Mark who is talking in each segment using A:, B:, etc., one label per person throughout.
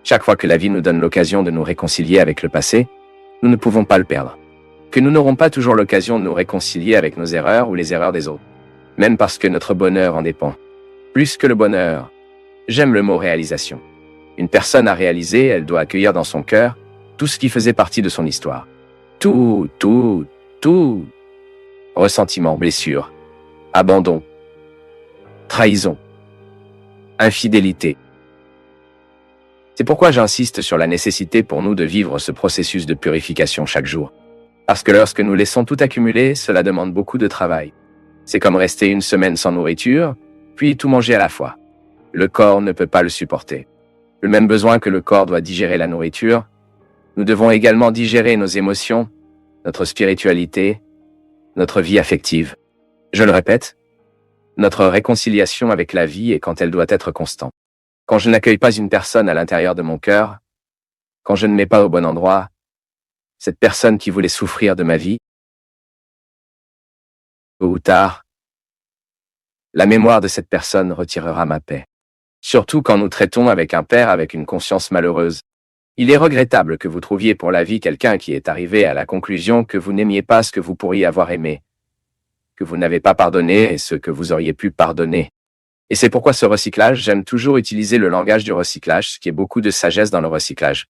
A: Chaque fois que la vie nous donne l'occasion de nous réconcilier avec le passé, nous ne pouvons pas le perdre. Que nous n'aurons pas toujours l'occasion de nous réconcilier avec nos erreurs ou les erreurs des autres. Même parce que notre bonheur en dépend. Plus que le bonheur, j'aime le mot réalisation. Une personne à réaliser, elle doit accueillir dans son cœur tout ce qui faisait partie de son histoire. Tout. Ressentiment, blessure, abandon, trahison, infidélité. C'est pourquoi j'insiste sur la nécessité pour nous de vivre ce processus de purification chaque jour. Parce que lorsque nous laissons tout accumuler, cela demande beaucoup de travail. C'est comme rester une semaine sans nourriture, puis tout manger à la fois. Le corps ne peut pas le supporter. Le même besoin que le corps doit digérer la nourriture, nous devons également digérer nos émotions, notre spiritualité, notre vie affective. Je le répète, notre réconciliation avec la vie est quand elle doit être constante. Quand je n'accueille pas une personne à l'intérieur de mon cœur, quand je ne mets pas au bon endroit, cette personne qui voulait souffrir de ma vie, tôt ou tard, la mémoire de cette personne retirera ma paix. Surtout quand nous traitons avec un père avec une conscience malheureuse. Il est regrettable que vous trouviez pour la vie quelqu'un qui est arrivé à la conclusion que vous n'aimiez pas ce que vous pourriez avoir aimé, que vous n'avez pas pardonné et ce que vous auriez pu pardonner. Et c'est pourquoi ce recyclage, j'aime toujours utiliser le langage du recyclage, ce qui est beaucoup de sagesse dans le recyclage.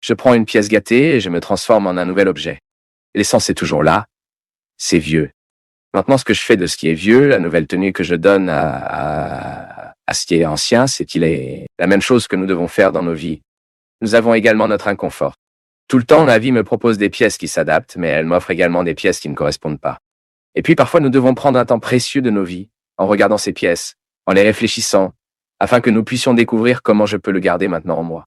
A: Je prends une pièce gâtée et je me transforme en un nouvel objet. L'essence est toujours là, c'est vieux. Maintenant, ce que je fais de ce qui est vieux, la nouvelle tenue que je donne à ce qui est ancien, c'est qu'il est la même chose que nous devons faire dans nos vies. Nous avons également notre inconfort. Tout le temps, la vie me propose des pièces qui s'adaptent, mais elle m'offre également des pièces qui ne correspondent pas. Et puis parfois, nous devons prendre un temps précieux de nos vies, en regardant ces pièces, en les réfléchissant, afin que nous puissions découvrir comment je peux le garder maintenant en moi.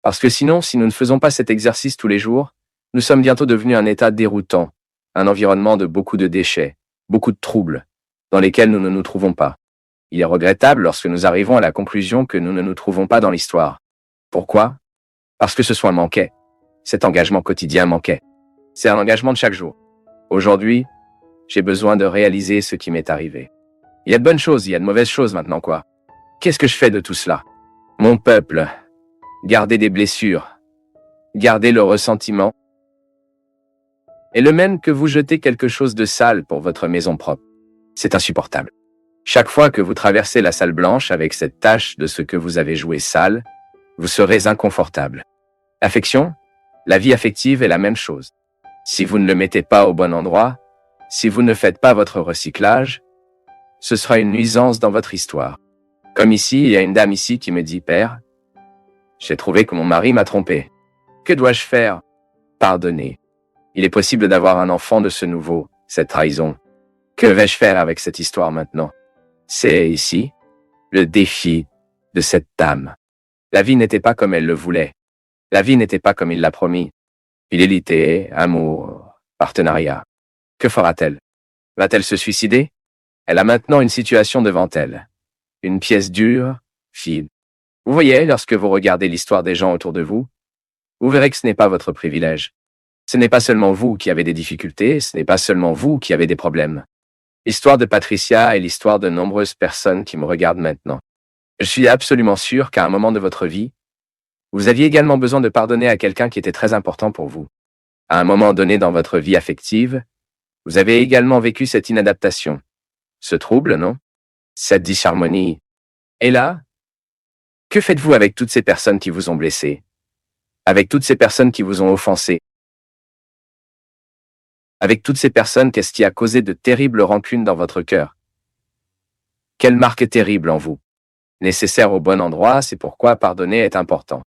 A: Parce que sinon, si nous ne faisons pas cet exercice tous les jours, nous sommes bientôt devenus un état déroutant, un environnement de beaucoup de déchets, beaucoup de troubles, dans lesquels nous ne nous trouvons pas. Il est regrettable lorsque nous arrivons à la conclusion que nous ne nous trouvons pas dans l'histoire. Pourquoi? Parce que ce soin manquait. Cet engagement quotidien manquait. C'est un engagement de chaque jour. Aujourd'hui, j'ai besoin de réaliser ce qui m'est arrivé. Il y a de bonnes choses, il y a de mauvaises choses maintenant, quoi. Qu'est-ce que je fais de tout cela? Mon peuple, gardez des blessures, gardez le ressentiment, et le même que vous jetez quelque chose de sale pour votre maison propre. C'est insupportable. Chaque fois que vous traversez la salle blanche avec cette tache de ce que vous avez joué sale, vous serez inconfortable. Affection, la vie affective est la même chose. Si vous ne le mettez pas au bon endroit, si vous ne faites pas votre recyclage, ce sera une nuisance dans votre histoire. Comme ici, il y a une dame ici qui me dit « Père, j'ai trouvé que mon mari m'a trompé. Que dois-je faire? Pardonner. Il est possible d'avoir un enfant de ce nouveau, cette trahison. Que vais-je faire avec cette histoire maintenant? » C'est ici le défi de cette dame. La vie n'était pas comme elle le voulait. La vie n'était pas comme il l'a promis. Fidélité, amour, partenariat. Que fera-t-elle? Va-t-elle se suicider? Elle a maintenant une situation devant elle. Une pièce dure, fine. Vous voyez, lorsque vous regardez l'histoire des gens autour de vous, vous verrez que ce n'est pas votre privilège. Ce n'est pas seulement vous qui avez des difficultés, ce n'est pas seulement vous qui avez des problèmes. L'histoire de Patricia est l'histoire de nombreuses personnes qui me regardent maintenant. Je suis absolument sûr qu'à un moment de votre vie, vous aviez également besoin de pardonner à quelqu'un qui était très important pour vous. À un moment donné dans votre vie affective, vous avez également vécu cette inadaptation. Ce trouble, non? Cette disharmonie. Et là, que faites-vous avec toutes ces personnes qui vous ont blessé? Avec toutes ces personnes qui vous ont offensé? Avec toutes ces personnes, qu'est-ce qui a causé de terribles rancunes dans votre cœur? Quelle marque terrible en vous? Nécessaire au bon endroit, c'est pourquoi pardonner est important.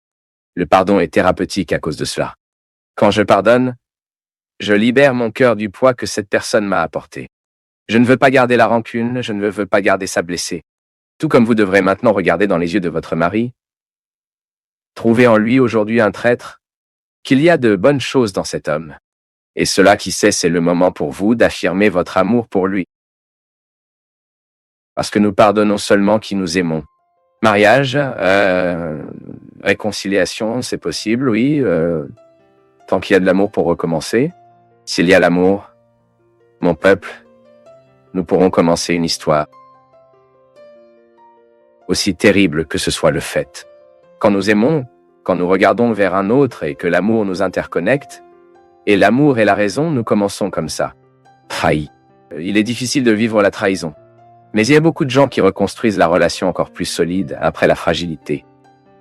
A: Le pardon est thérapeutique à cause de cela. Quand je pardonne, je libère mon cœur du poids que cette personne m'a apporté. Je ne veux pas garder la rancune, je ne veux pas garder sa blessée. Tout comme vous devrez maintenant regarder dans les yeux de votre mari, trouver en lui aujourd'hui un traître, qu'il y a de bonnes choses dans cet homme. Et cela, qui sait, c'est le moment pour vous d'affirmer votre amour pour lui. Parce que nous pardonnons seulement qui nous aimons. Mariage, réconciliation, c'est possible, oui. Tant qu'il y a de l'amour pour recommencer. S'il y a l'amour, mon peuple, nous pourrons commencer une histoire. Aussi terrible que ce soit le fait. Quand nous aimons, quand nous regardons vers un autre et que l'amour nous interconnecte, et l'amour est la raison, nous commençons comme ça. Trahi. Il est difficile de vivre la trahison. Mais il y a beaucoup de gens qui reconstruisent la relation encore plus solide après la fragilité.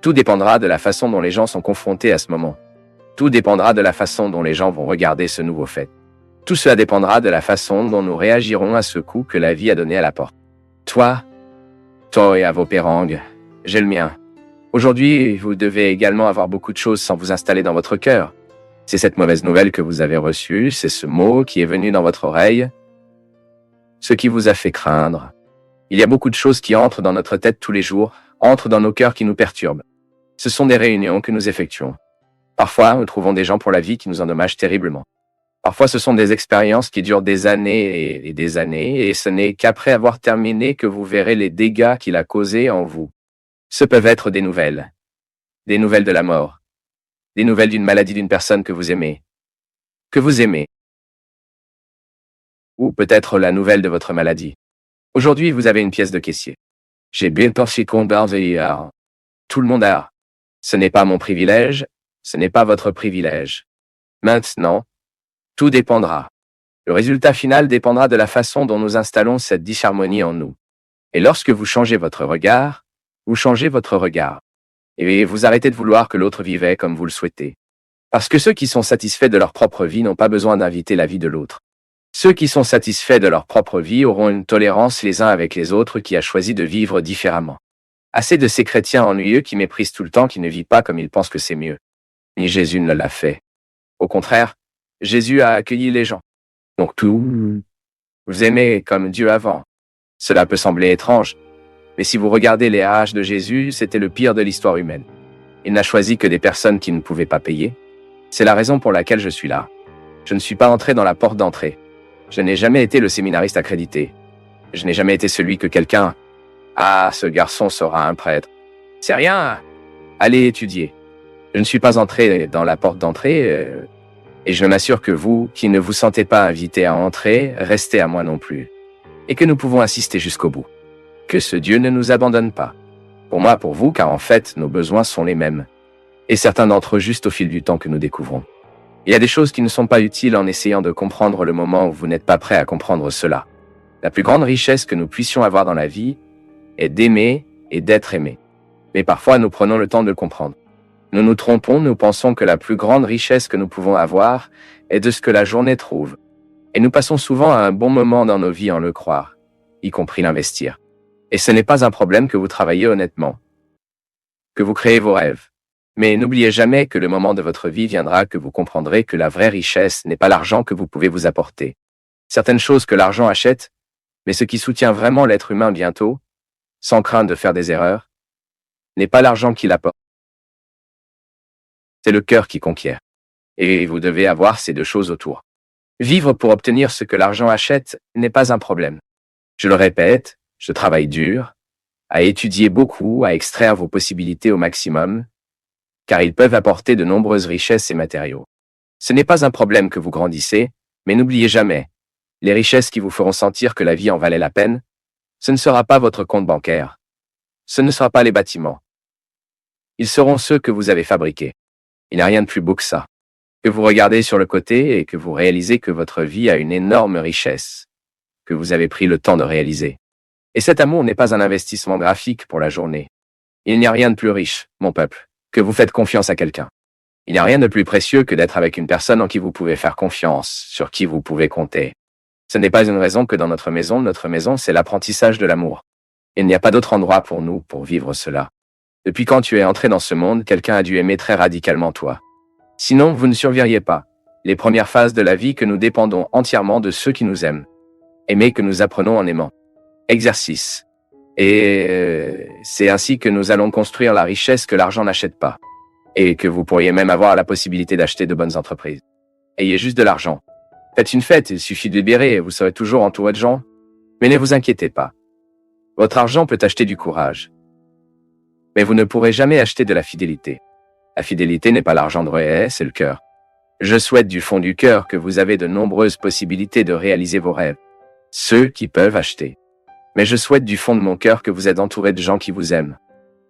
A: Tout dépendra de la façon dont les gens sont confrontés à ce moment. Tout dépendra de la façon dont les gens vont regarder ce nouveau fait. Tout cela dépendra de la façon dont nous réagirons à ce coup que la vie a donné à la porte. Toi et à vos pérangues, j'ai le mien. Aujourd'hui, vous devez également avoir beaucoup de choses sans vous installer dans votre cœur. C'est cette mauvaise nouvelle que vous avez reçue, c'est ce mot qui est venu dans votre oreille, ce qui vous a fait craindre. Il y a beaucoup de choses qui entrent dans notre tête tous les jours, entrent dans nos cœurs qui nous perturbent. Ce sont des réunions que nous effectuons. Parfois, nous trouvons des gens pour la vie qui nous endommagent terriblement. Parfois, ce sont des expériences qui durent des années et des années, et ce n'est qu'après avoir terminé que vous verrez les dégâts qu'il a causés en vous. Ce peuvent être des nouvelles de la mort, des nouvelles d'une maladie d'une personne que vous aimez, ou peut-être la nouvelle de votre maladie. Aujourd'hui, vous avez une pièce de caissier. J'ai bien pensé qu'on hier. Tout le monde a. Ce n'est pas mon privilège, ce n'est pas votre privilège. Maintenant, tout dépendra. Le résultat final dépendra de la façon dont nous installons cette disharmonie en nous. Et lorsque vous changez votre regard, vous changez votre regard. Et vous arrêtez de vouloir que l'autre vivait comme vous le souhaitez. Parce que ceux qui sont satisfaits de leur propre vie n'ont pas besoin d'inviter la vie de l'autre. Ceux qui sont satisfaits de leur propre vie auront une tolérance les uns avec les autres qui a choisi de vivre différemment. Assez de ces chrétiens ennuyeux qui méprisent tout le temps, qui ne vivent pas comme ils pensent que c'est mieux. Ni Jésus ne l'a fait. Au contraire, Jésus a accueilli les gens. Donc tout, vous aimez comme Dieu avant. Cela peut sembler étrange, mais si vous regardez les âges de Jésus, c'était le pire de l'histoire humaine. Il n'a choisi que des personnes qui ne pouvaient pas payer. C'est la raison pour laquelle je suis là. Je ne suis pas entré dans la porte d'entrée. Je n'ai jamais été le séminariste accrédité. Je n'ai jamais été celui que quelqu'un... Ah, ce garçon sera un prêtre. C'est rien. Allez étudier. Je ne suis pas entré dans la porte d'entrée, et je m'assure que vous, qui ne vous sentez pas invité à entrer, restez à moi non plus. Et que nous pouvons assister jusqu'au bout. Que ce Dieu ne nous abandonne pas. Pour moi, pour vous, car en fait, nos besoins sont les mêmes. Et certains d'entre eux juste au fil du temps que nous découvrons. Il y a des choses qui ne sont pas utiles en essayant de comprendre le moment où vous n'êtes pas prêt à comprendre cela. La plus grande richesse que nous puissions avoir dans la vie est d'aimer et d'être aimé. Mais parfois, nous prenons le temps de le comprendre. Nous nous trompons, nous pensons que la plus grande richesse que nous pouvons avoir est de ce que la journée trouve. Et nous passons souvent à un bon moment dans nos vies en le croire, y compris l'investir. Et ce n'est pas un problème que vous travaillez honnêtement, que vous créez vos rêves. Mais n'oubliez jamais que le moment de votre vie viendra que vous comprendrez que la vraie richesse n'est pas l'argent que vous pouvez vous apporter. Certaines choses que l'argent achète, mais ce qui soutient vraiment l'être humain bientôt, sans crainte de faire des erreurs, n'est pas l'argent qui l'apporte. C'est le cœur qui conquiert. Et vous devez avoir ces deux choses autour. Vivre pour obtenir ce que l'argent achète n'est pas un problème. Je le répète, je travaille dur, à étudier beaucoup, à extraire vos possibilités au maximum, car ils peuvent apporter de nombreuses richesses et matériaux. Ce n'est pas un problème que vous grandissez, mais n'oubliez jamais, les richesses qui vous feront sentir que la vie en valait la peine, ce ne sera pas votre compte bancaire. Ce ne sera pas les bâtiments. Ils seront ceux que vous avez fabriqués. Il n'y a rien de plus beau que ça. Que vous regardez sur le côté et que vous réalisez que votre vie a une énorme richesse, que vous avez pris le temps de réaliser. Et cet amour n'est pas un investissement graphique pour la journée. Il n'y a rien de plus riche, mon peuple, que vous faites confiance à quelqu'un. Il n'y a rien de plus précieux que d'être avec une personne en qui vous pouvez faire confiance, sur qui vous pouvez compter. Ce n'est pas une raison que dans notre maison, c'est l'apprentissage de l'amour. Il n'y a pas d'autre endroit pour nous pour vivre cela. Depuis quand tu es entré dans ce monde, quelqu'un a dû aimer très radicalement toi. Sinon, vous ne survivriez pas. Les premières phases de la vie que nous dépendons entièrement de ceux qui nous aiment. Aimer que nous apprenons en aimant. Exercice. Et c'est ainsi que nous allons construire la richesse que l'argent n'achète pas. Et que vous pourriez même avoir la possibilité d'acheter de bonnes entreprises. Ayez juste de l'argent. Faites une fête, il suffit de libérer et vous serez toujours entouré de gens. Mais ne vous inquiétez pas. Votre argent peut acheter du courage. Mais vous ne pourrez jamais acheter de la fidélité. La fidélité n'est pas l'argent de Roé, c'est le cœur. Je souhaite du fond du cœur que vous avez de nombreuses possibilités de réaliser vos rêves. Ceux qui peuvent acheter. Mais je souhaite du fond de mon cœur que vous êtes entouré de gens qui vous aiment.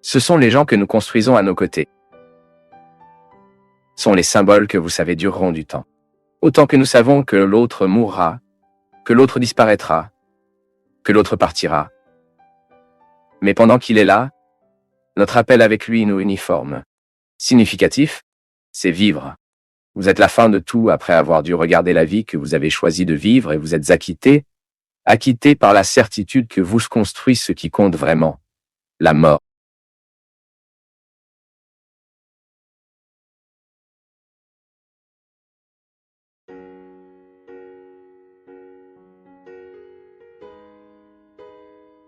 A: Ce sont les gens que nous construisons à nos côtés. sont les symboles que vous savez dureront du temps. Autant que nous savons que l'autre mourra, que l'autre disparaîtra, que l'autre partira. Mais pendant qu'il est là, notre appel avec lui nous uniforme. Significatif, c'est vivre. Vous êtes la fin de tout après avoir dû regarder la vie que vous avez choisi de vivre et vous êtes acquitté par la certitude que vous construisez ce qui compte vraiment, la mort.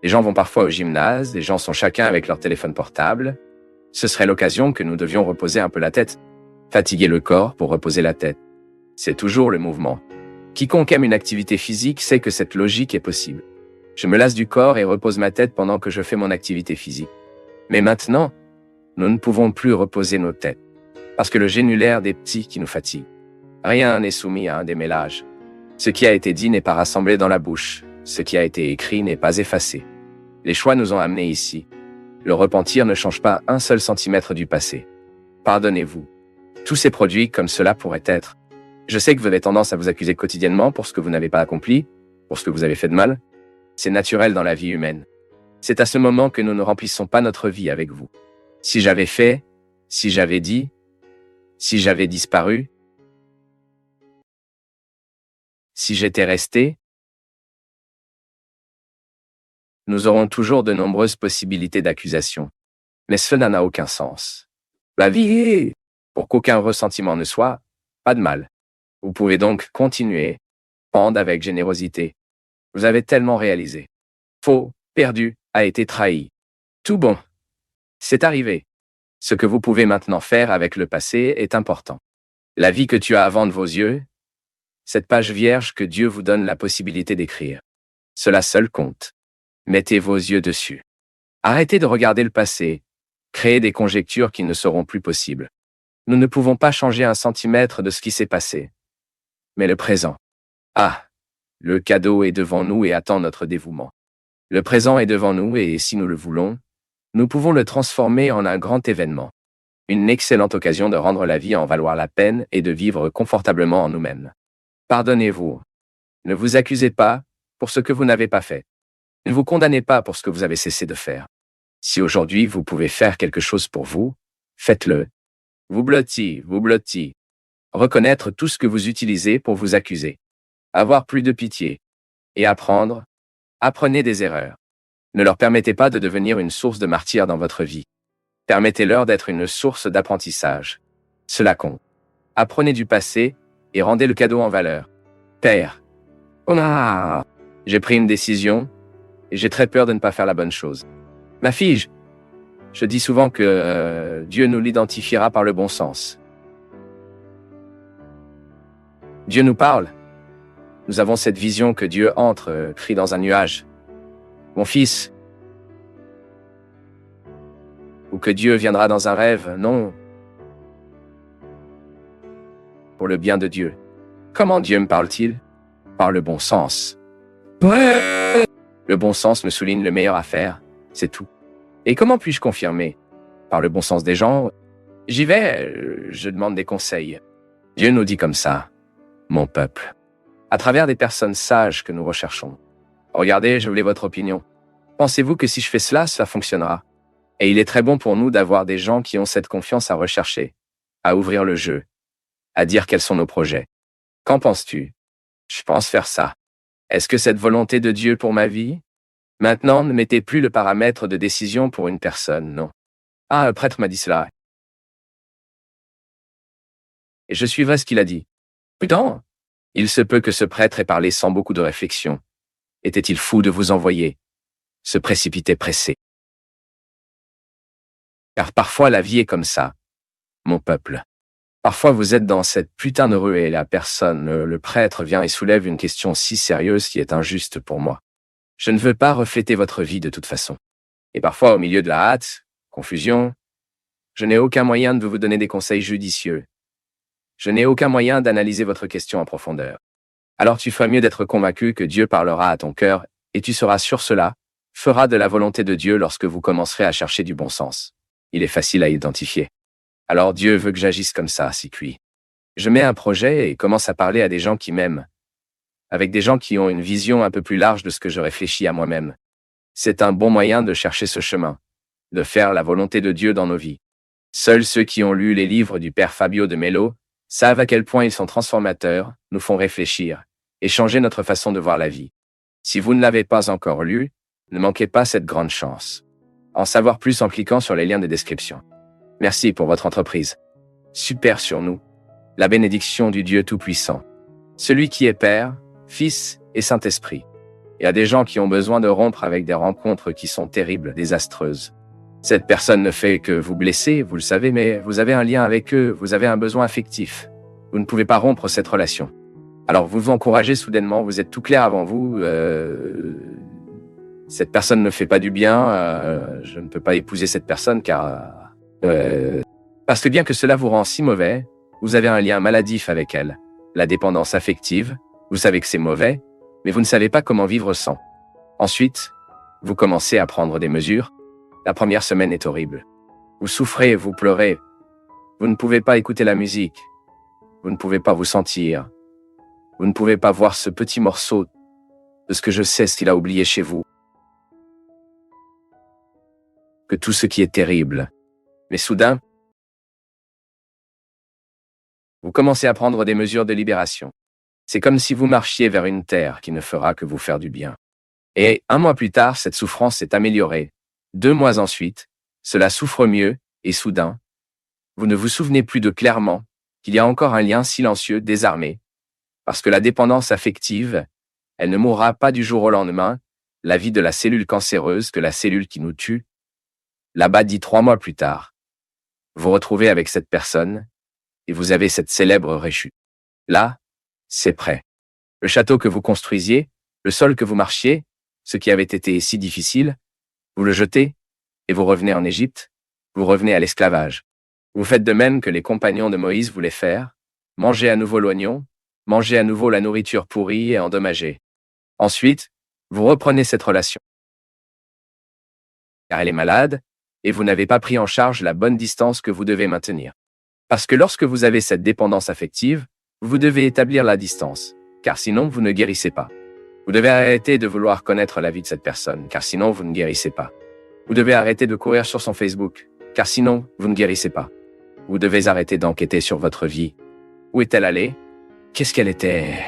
A: Les gens vont parfois au gymnase, les gens sont chacun avec leur téléphone portable. Ce serait l'occasion que nous devions reposer un peu la tête. Fatiguer le corps pour reposer la tête. C'est toujours le mouvement. Quiconque aime une activité physique sait que cette logique est possible. Je me lasse du corps et repose ma tête pendant que je fais mon activité physique. Mais maintenant, nous ne pouvons plus reposer nos têtes. Parce que le génulaire des petits qui nous fatigue. Rien n'est soumis à un démêlage. Ce qui a été dit n'est pas rassemblé dans la bouche. Ce qui a été écrit n'est pas effacé. Les choix nous ont amenés ici. Le repentir ne change pas un seul centimètre du passé. Pardonnez-vous. Tous ces produits comme cela pourraient être. Je sais que vous avez tendance à vous accuser quotidiennement pour ce que vous n'avez pas accompli, pour ce que vous avez fait de mal. C'est naturel dans la vie humaine. C'est à ce moment que nous ne remplissons pas notre vie avec vous. Si j'avais fait, si j'avais dit, si j'avais disparu, si j'étais resté, nous aurons toujours de nombreuses possibilités d'accusation. Mais cela n'a aucun sens. La vie est, pour qu'aucun ressentiment ne soit, pas de mal. Vous pouvez donc continuer, prendre avec générosité. Vous avez tellement réalisé. Faux, perdu, a été trahi. Tout bon. C'est arrivé. Ce que vous pouvez maintenant faire avec le passé est important. La vie que tu as avant de vos yeux, cette page vierge que Dieu vous donne la possibilité d'écrire. Cela seul compte. Mettez vos yeux dessus. Arrêtez de regarder le passé, créez des conjectures qui ne seront plus possibles. Nous ne pouvons pas changer un centimètre de ce qui s'est passé. Mais le présent. Ah, le cadeau est devant nous et attend notre dévouement. Le présent est devant nous et si nous le voulons, nous pouvons le transformer en un grand événement. Une excellente occasion de rendre la vie en valoir la peine et de vivre confortablement en nous-mêmes. Pardonnez-vous. Ne vous accusez pas pour ce que vous n'avez pas fait. Ne vous condamnez pas pour ce que vous avez cessé de faire. Si aujourd'hui vous pouvez faire quelque chose pour vous, faites-le. Vous blottis. Reconnaître tout ce que vous utilisez pour vous accuser. Avoir plus de pitié. Et apprendre. Apprenez des erreurs. Ne leur permettez pas de devenir une source de martyrs dans votre vie. Permettez-leur d'être une source d'apprentissage. Cela compte. Apprenez du passé et rendez le cadeau en valeur. Père. J'ai pris une décision et j'ai très peur de ne pas faire la bonne chose. Ma fille, je dis souvent que Dieu nous l'identifiera par le bon sens. Dieu nous parle. Nous avons cette vision que Dieu entre, crie dans un nuage. Mon fils. Ou que Dieu viendra dans un rêve, non. Pour le bien de Dieu. Comment Dieu me parle-t-il? Par le bon sens. Le bon sens me souligne le meilleur à faire, c'est tout. Et comment puis-je confirmer? Par le bon sens des gens? J'y vais, je demande des conseils. Dieu nous dit comme ça, mon peuple. À travers des personnes sages que nous recherchons. Regardez, je voulais votre opinion. Pensez-vous que si je fais cela, ça fonctionnera? Et il est très bon pour nous d'avoir des gens qui ont cette confiance à rechercher, à ouvrir le jeu, à dire quels sont nos projets. Qu'en penses-tu? Je pense faire ça. Est-ce que cette volonté de Dieu pour ma vie? Maintenant, ne mettez plus le paramètre de décision pour une personne, non. Ah, un prêtre m'a dit cela. Et je suivrai ce qu'il a dit. Putain! Il se peut que ce prêtre ait parlé sans beaucoup de réflexion. Était-il fou de vous envoyer? Se précipiter pressé. Car parfois la vie est comme ça, mon peuple. Parfois vous êtes dans cette putain de ruée et la personne, le prêtre vient et soulève une question si sérieuse qui est injuste pour moi. Je ne veux pas refléter votre vie de toute façon. Et parfois au milieu de la hâte, confusion, je n'ai aucun moyen de vous donner des conseils judicieux. Je n'ai aucun moyen d'analyser votre question en profondeur. Alors tu feras mieux d'être convaincu que Dieu parlera à ton cœur, et tu seras sur cela, fera de la volonté de Dieu lorsque vous commencerez à chercher du bon sens. Il est facile à identifier. Alors Dieu veut que j'agisse comme ça, si cuit. Je mets un projet et commence à parler à des gens qui m'aiment, avec des gens qui ont une vision un peu plus large de ce que je réfléchis à moi-même. C'est un bon moyen de chercher ce chemin, de faire la volonté de Dieu dans nos vies. Seuls ceux qui ont lu les livres du père Fabio de Mello savent à quel point ils sont transformateurs, nous font réfléchir et changer notre façon de voir la vie. Si vous ne l'avez pas encore lu, ne manquez pas cette grande chance. En savoir plus en cliquant sur les liens de description. Merci pour votre entreprise. Super sur nous. La bénédiction du Dieu Tout-Puissant. Celui qui est Père, Fils et Saint-Esprit. Il y a des gens qui ont besoin de rompre avec des rencontres qui sont terribles, désastreuses. Cette personne ne fait que vous blesser, vous le savez, mais vous avez un lien avec eux, vous avez un besoin affectif. Vous ne pouvez pas rompre cette relation. Alors vous vous encouragez soudainement, vous êtes tout clair avant vous. Cette personne ne fait pas du bien, je ne peux pas épouser cette personne car... parce que bien que cela vous rend si mauvais, vous avez un lien maladif avec elle. La dépendance affective, vous savez que c'est mauvais, mais vous ne savez pas comment vivre sans. Ensuite, vous commencez à prendre des mesures. La première semaine est horrible. Vous souffrez, vous pleurez. Vous ne pouvez pas écouter la musique. Vous ne pouvez pas vous sentir. Vous ne pouvez pas voir ce petit morceau de ce que je sais, ce qu'il a oublié chez vous. Que tout ce qui est terrible. Mais soudain, vous commencez à prendre des mesures de libération. C'est comme si vous marchiez vers une terre qui ne fera que vous faire du bien. Et 1 mois plus tard, cette souffrance s'est améliorée. 2 mois ensuite, cela souffre mieux, et soudain, vous ne vous souvenez plus de clairement qu'il y a encore un lien silencieux désarmé. Parce que la dépendance affective, elle ne mourra pas du jour au lendemain, la vie de la cellule cancéreuse que la cellule qui nous tue. Là-bas dit 3 mois plus tard, vous retrouvez avec cette personne, et vous avez cette célèbre rechute. Là, c'est prêt. Le château que vous construisiez, le sol que vous marchiez, ce qui avait été si difficile, vous le jetez, et vous revenez en Égypte, vous revenez à l'esclavage. Vous faites de même que les compagnons de Moïse voulaient faire, mangez à nouveau l'oignon, mangez à nouveau la nourriture pourrie et endommagée. Ensuite, vous reprenez cette relation. Car elle est malade, et vous n'avez pas pris en charge la bonne distance que vous devez maintenir. Parce que lorsque vous avez cette dépendance affective, vous devez établir la distance, car sinon vous ne guérissez pas. Vous devez arrêter de vouloir connaître la vie de cette personne, car sinon vous ne guérissez pas. Vous devez arrêter de courir sur son Facebook, car sinon vous ne guérissez pas. Vous devez arrêter d'enquêter sur votre vie. Où est-elle allée? Qu'est-ce qu'elle était?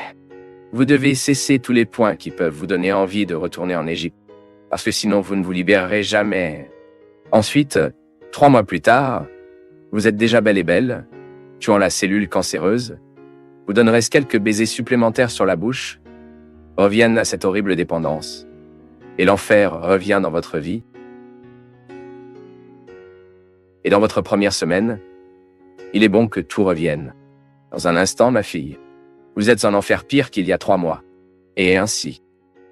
A: Vous devez cesser tous les points qui peuvent vous donner envie de retourner en Égypte, parce que sinon vous ne vous libérerez jamais. Ensuite, 3 mois plus tard, vous êtes déjà belle et belle, tuant la cellule cancéreuse. Vous donnerez quelques baisers supplémentaires sur la bouche, reviennent à cette horrible dépendance, et l'enfer revient dans votre vie. Et dans votre première semaine, il est bon que tout revienne. Dans un instant, ma fille, vous êtes en enfer pire qu'il y a 3 mois. Et ainsi,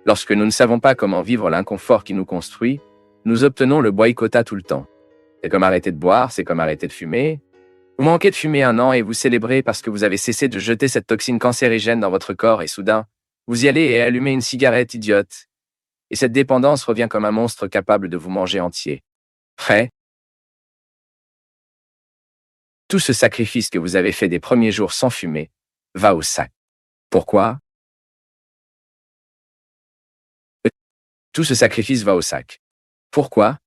A: lorsque nous ne savons pas comment vivre l'inconfort qui nous construit, nous obtenons le boycottat tout le temps. C'est comme arrêter de boire, c'est comme arrêter de fumer. Vous manquez de fumer 1 an et vous célébrez parce que vous avez cessé de jeter cette toxine cancérigène dans votre corps et soudain, vous y allez et allumez une cigarette idiote. Et cette dépendance revient comme un monstre capable de vous manger entier. Prêt? Tout ce sacrifice que vous avez fait des premiers jours sans fumer va au sac. Pourquoi? Tout ce sacrifice va au sac. Pourquoi?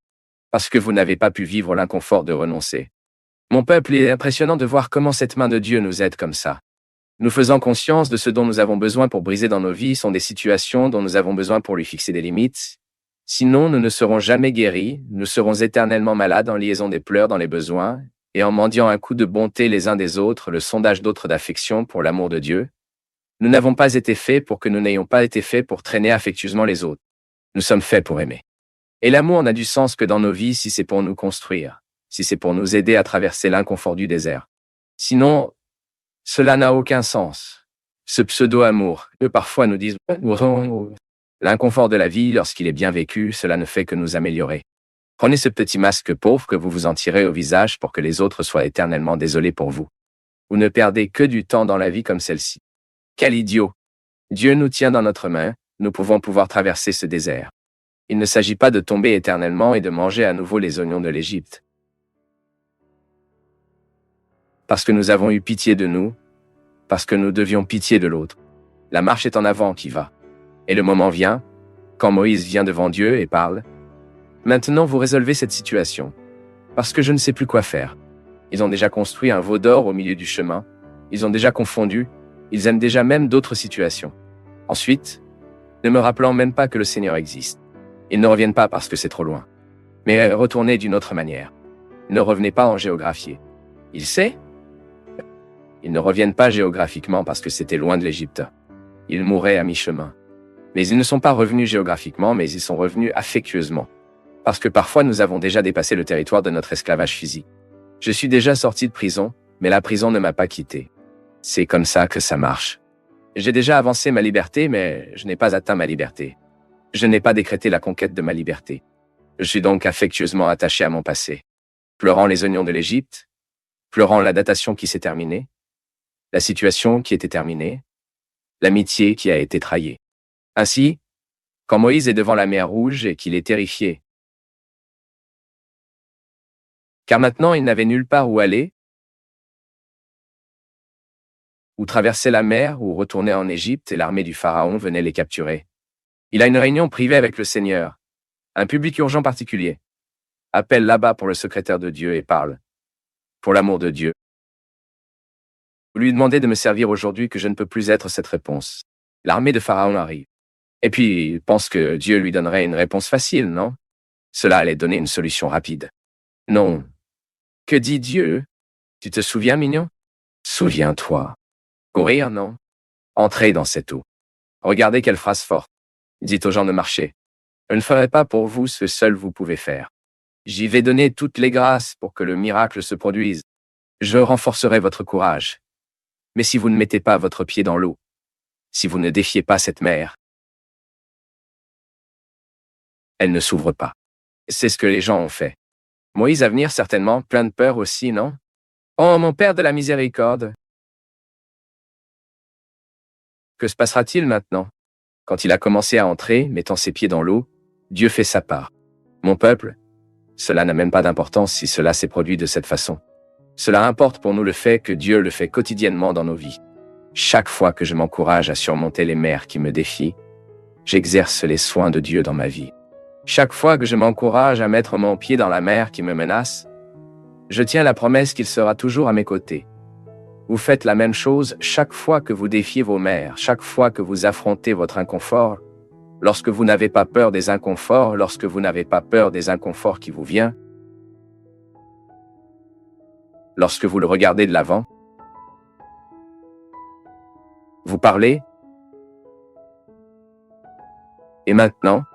A: Parce que vous n'avez pas pu vivre l'inconfort de renoncer. Mon peuple, il est impressionnant de voir comment cette main de Dieu nous aide comme ça. Nous faisant conscience de ce dont nous avons besoin pour briser dans nos vies sont des situations dont nous avons besoin pour lui fixer des limites. Sinon, nous ne serons jamais guéris, nous serons éternellement malades en liaison des pleurs dans les besoins, et en mendiant un coup de bonté les uns des autres, le sondage d'autres d'affection pour l'amour de Dieu. Nous n'avons pas été faits pour que nous n'ayons pas été faits pour traîner affectueusement les autres. Nous sommes faits pour aimer. Et l'amour n'a du sens que dans nos vies si c'est pour nous construire, si c'est pour nous aider à traverser l'inconfort du désert. Sinon, cela n'a aucun sens. Ce pseudo-amour, que parfois nous disent l'inconfort de la vie, lorsqu'il est bien vécu, cela ne fait que nous améliorer. Prenez ce petit masque pauvre que vous vous en tirez au visage pour que les autres soient éternellement désolés pour vous. Vous ne perdez que du temps dans la vie comme celle-ci. Quel idiot! Dieu nous tient dans notre main, nous pouvons pouvoir traverser ce désert. Il ne s'agit pas de tomber éternellement et de manger à nouveau les oignons de l'Égypte. Parce que nous avons eu pitié de nous, parce que nous devions pitié de l'autre. La marche est en avant qui va. Et le moment vient, quand Moïse vient devant Dieu et parle. Maintenant vous résolvez cette situation, parce que je ne sais plus quoi faire. Ils ont déjà construit un veau d'or au milieu du chemin, ils ont déjà confondu, ils aiment déjà même d'autres situations. Ensuite, ne me rappelant même pas que le Seigneur existe. Ils ne reviennent pas parce que c'est trop loin. Mais retournez d'une autre manière. Ne revenez pas en géographie. Il sait? Ils ne reviennent pas géographiquement parce que c'était loin de l'Égypte. Ils mourraient à mi-chemin. Mais ils ne sont pas revenus géographiquement, mais ils sont revenus affectueusement. Parce que parfois nous avons déjà dépassé le territoire de notre esclavage physique. Je suis déjà sorti de prison, mais la prison ne m'a pas quitté. C'est comme ça que ça marche. J'ai déjà avancé ma liberté, mais je n'ai pas atteint ma liberté. Je n'ai pas décrété la conquête de ma liberté. Je suis donc affectueusement attaché à mon passé. Pleurant les oignons de l'Égypte, pleurant la datation qui s'est terminée, la situation qui était terminée, l'amitié qui a été trahie. Ainsi, quand Moïse est devant la mer Rouge et qu'il est terrifié, car maintenant il n'avait nulle part où aller, ou traverser la mer, ou retourner en Égypte et l'armée du Pharaon venait les capturer. Il a une réunion privée avec le Seigneur, un public urgent particulier. Appelle là-bas pour le secrétaire de Dieu et parle. Pour l'amour de Dieu. Vous lui demandez de me servir aujourd'hui que je ne peux plus être cette réponse. L'armée de Pharaon arrive. Et puis, il pense que Dieu lui donnerait une réponse facile, non? Cela allait donner une solution rapide. Non. Que dit Dieu? Tu te souviens, mignon? Souviens-toi. Courir, non? Entrez dans cette eau. Regardez quelle phrase forte. Dites aux gens de marcher. Je ne ferai pas pour vous ce que seul vous pouvez faire. J'y vais donner toutes les grâces pour que le miracle se produise. Je renforcerai votre courage. Mais si vous ne mettez pas votre pied dans l'eau, si vous ne défiez pas cette mer, elle ne s'ouvre pas. C'est ce que les gens ont fait. Moïse à venir certainement, plein de peur aussi, non? Oh, mon Père de la miséricorde! Que se passera-t-il maintenant? Quand il a commencé à entrer, mettant ses pieds dans l'eau, Dieu fait sa part. Mon peuple, cela n'a même pas d'importance si cela s'est produit de cette façon. Cela importe pour nous le fait que Dieu le fait quotidiennement dans nos vies. Chaque fois que je m'encourage à surmonter les mers qui me défient, j'exerce les soins de Dieu dans ma vie. Chaque fois que je m'encourage à mettre mon pied dans la mer qui me menace, je tiens la promesse qu'il sera toujours à mes côtés. Vous faites la même chose chaque fois que vous défiez vos mers, chaque fois que vous affrontez votre inconfort, lorsque vous n'avez pas peur des inconforts, lorsque vous n'avez pas peur des inconforts qui vous viennent, lorsque vous le regardez de l'avant, vous parlez. Et maintenant,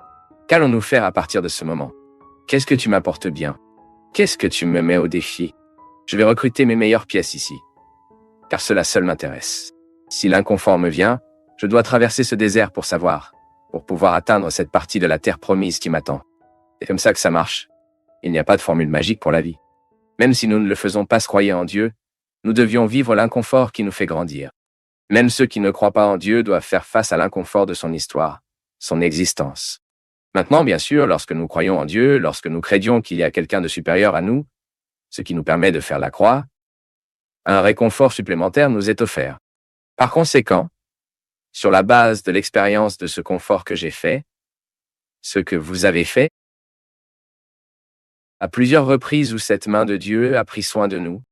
A: qu'allons-nous faire à partir de ce moment? Qu'est-ce que tu m'apportes bien? Qu'est-ce que tu me mets au défi? Je vais recruter mes meilleures pièces ici, car cela seul m'intéresse. Si l'inconfort me vient, je dois traverser ce désert pour savoir, pour pouvoir atteindre cette partie de la terre promise qui m'attend. C'est comme ça que ça marche. Il n'y a pas de formule magique pour la vie. Même si nous ne le faisons pas se croire en Dieu, nous devions vivre l'inconfort qui nous fait grandir. Même ceux qui ne croient pas en Dieu doivent faire face à l'inconfort de son histoire, son existence. Maintenant, bien sûr, lorsque nous croyons en Dieu, lorsque nous crédions qu'il y a quelqu'un de supérieur à nous, ce qui nous permet de faire la croix, un réconfort supplémentaire nous est offert. Par conséquent, sur la base de l'expérience de ce confort que j'ai fait, ce que vous avez fait, à plusieurs reprises où cette main de Dieu a pris soin de nous,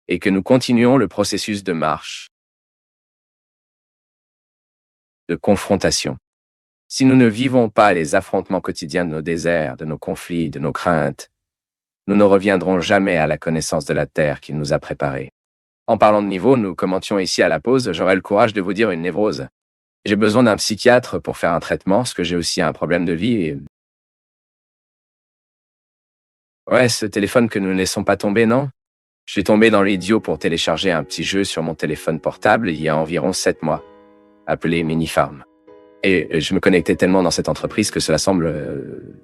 A: et que nous continuons le processus de marche, de confrontation. Si nous ne vivons pas les affrontements quotidiens de nos déserts, de nos conflits, de nos craintes, nous ne reviendrons jamais à la connaissance de la terre qu'il nous a préparée. En parlant de niveau, nous commentions ici à la pause, j'aurai le courage de vous dire une névrose. J'ai besoin d'un psychiatre pour faire un traitement, parce que j'ai aussi un problème de vie et... Ouais, ce téléphone que nous ne laissons pas tomber, non? Je suis tombé dans l'idiot pour télécharger un petit jeu sur mon téléphone portable il y a environ 7 mois, appelé Minifarm. Et je me connectais tellement dans cette entreprise que cela semble...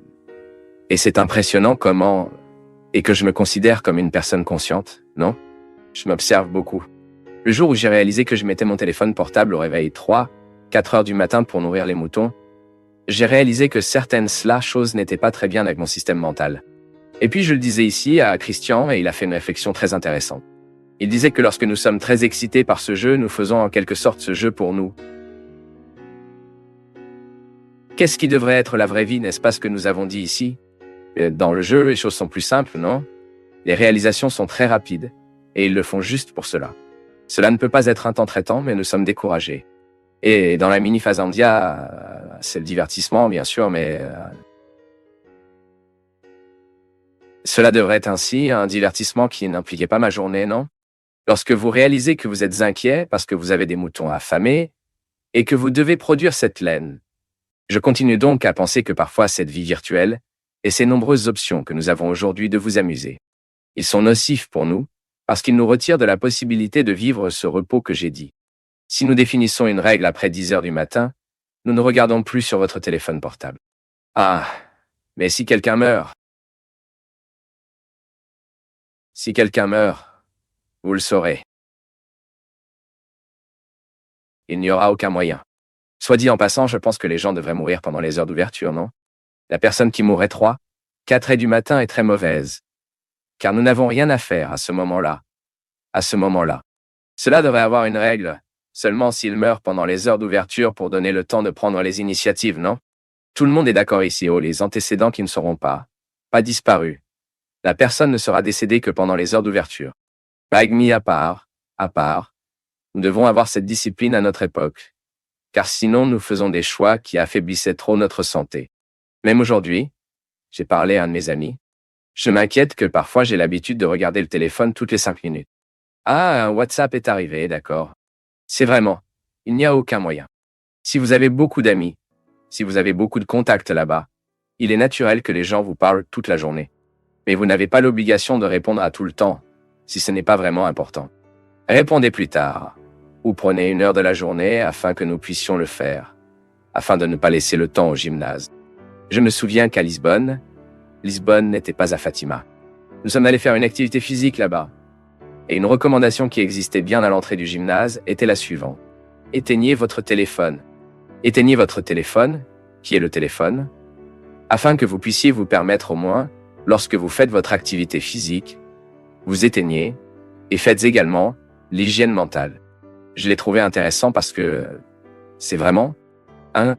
A: Et c'est impressionnant comment... Et que je me considère comme une personne consciente, non? Je m'observe beaucoup. Le jour où j'ai réalisé que je mettais mon téléphone portable au réveil 3, 4 heures du matin pour nourrir les moutons, j'ai réalisé que certaines choses n'étaient pas très bien avec mon système mental. Et puis je le disais ici à Christian et il a fait une réflexion très intéressante. Il disait que lorsque nous sommes très excités par ce jeu, nous faisons en quelque sorte ce jeu pour nous. Qu'est-ce qui devrait être la vraie vie, n'est-ce pas ce que nous avons dit ici? Dans le jeu, les choses sont plus simples, non? Les réalisations sont très rapides, et ils le font juste pour cela. Cela ne peut pas être un temps traitant, mais nous sommes découragés. Et dans la mini Fazandia, c'est le divertissement, bien sûr, mais cela devrait être ainsi, un divertissement qui n'impliquait pas ma journée, non? Lorsque vous réalisez que vous êtes inquiet parce que vous avez des moutons affamés et que vous devez produire cette laine. Je continue donc à penser que parfois cette vie virtuelle et ces nombreuses options que nous avons aujourd'hui de vous amuser, ils sont nocifs pour nous parce qu'ils nous retirent de la possibilité de vivre ce repos que j'ai dit. Si nous définissons une règle après 10 heures du matin, nous ne regardons plus sur votre téléphone portable. Ah, mais si quelqu'un meurt, vous le saurez. Il n'y aura aucun moyen. Soit dit en passant, je pense que les gens devraient mourir pendant les heures d'ouverture, non? La personne qui mourrait 3, 4 heures du matin est très mauvaise. Car nous n'avons rien à faire à ce moment-là. À ce moment-là. Cela devrait avoir une règle, seulement s'il meurt pendant les heures d'ouverture pour donner le temps de prendre les initiatives, non? Tout le monde est d'accord ici, les antécédents qui ne seront pas disparus. La personne ne sera décédée que pendant les heures d'ouverture. Bagmi à part, nous devons avoir cette discipline à notre époque. Car sinon nous faisons des choix qui affaiblissaient trop notre santé. Même aujourd'hui, j'ai parlé à un de mes amis, je m'inquiète que parfois j'ai l'habitude de regarder le téléphone toutes les 5 minutes. Ah, un WhatsApp est arrivé, d'accord. C'est vraiment, il n'y a aucun moyen. Si vous avez beaucoup d'amis, si vous avez beaucoup de contacts là-bas, il est naturel que les gens vous parlent toute la journée. Mais vous n'avez pas l'obligation de répondre à tout le temps, si ce n'est pas vraiment important. Répondez plus tard, ou prenez 1 heure de la journée afin que nous puissions le faire, afin de ne pas laisser le temps au gymnase. Je me souviens qu'à Lisbonne n'était pas à Fatima. Nous sommes allés faire une activité physique là-bas. Et une recommandation qui existait bien à l'entrée du gymnase était la suivante. Éteignez votre téléphone. Éteignez votre téléphone, qui est le téléphone, afin que vous puissiez vous permettre au moins, lorsque vous faites votre activité physique, vous éteignez et faites également l'hygiène mentale. Je l'ai trouvé intéressant parce que c'est vraiment un...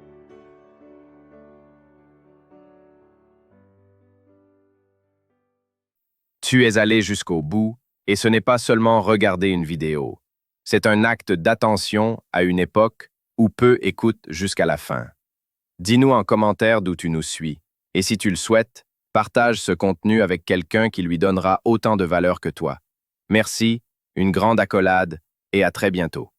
B: Tu es allé jusqu'au bout, et ce n'est pas seulement regarder une vidéo. C'est un acte d'attention à une époque où peu écoutent jusqu'à la fin. Dis-nous en commentaire d'où tu nous suis, et si tu le souhaites, partage ce contenu avec quelqu'un qui lui donnera autant de valeur que toi. Merci, une grande accolade, et à très bientôt.